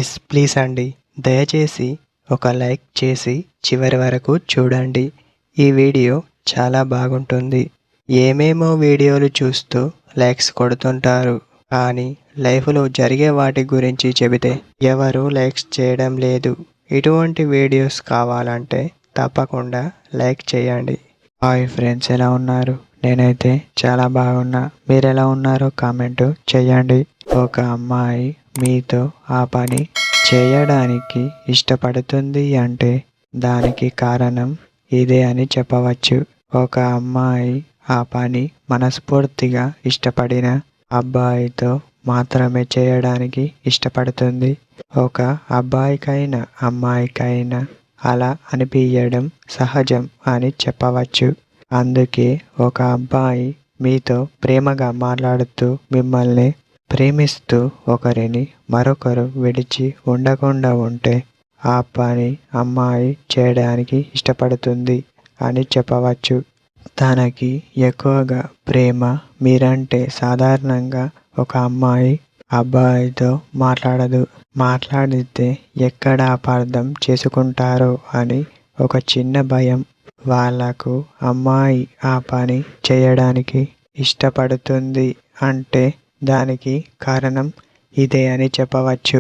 Guys please అండి, దయచేసి ఒక లైక్ చేసి చివరి వరకు చూడండి. ఈ వీడియో చాలా బాగుంటుంది. ఏమేమో వీడియోలు చూస్తూ లైక్స్ కొడుతుంటారు, కానీ లైఫ్లో జరిగే వాటి గురించి చెబితే ఎవరు లైక్స్ చేయడం లేదు. ఇటువంటి వీడియోస్ కావాలంటే తప్పకుండా లైక్ చేయండి. హాయ్ ఫ్రెండ్స్, ఎలా ఉన్నారు? నేనైతే చాలా బాగున్నా. మీరు ఎలా ఉన్నారో కామెంట్ చేయండి. ఒక అమ్మాయి మీతో ఆ పని చేయడానికి ఇష్టపడుతుంది అంటే దానికి కారణం ఇదే అని చెప్పవచ్చు. ఒక అమ్మాయి ఆ పని మనస్ఫూర్తిగా ఇష్టపడిన అబ్బాయితో మాత్రమే చేయడానికి ఇష్టపడుతుంది. ఒక అబ్బాయికైనా అమ్మాయికైనా అలా అనిపించడం సహజం అని చెప్పవచ్చు. అందుకే ఒక అబ్బాయి మీతో ప్రేమగా మాట్లాడుతూ మిమ్మల్ని ప్రేమిస్తూ ఒకరిని మరొకరు విడిచి ఉండకుండా ఉంటే ఆ పని అమ్మాయి చేయడానికి ఇష్టపడుతుంది అని చెప్పవచ్చు. తనకి ఎక్కువగా ప్రేమ మీరంటే సాధారణంగా ఒక అమ్మాయి అబ్బాయితో మాట్లాడితే ఎక్కడ అపార్థం చేసుకుంటారో అని ఒక చిన్న భయం. వాళ్ళకు అమ్మాయి ఆ పని చేయడానికి ఇష్టపడుతుంది అంటే దానికి కారణం ఇదే అని చెప్పవచ్చు.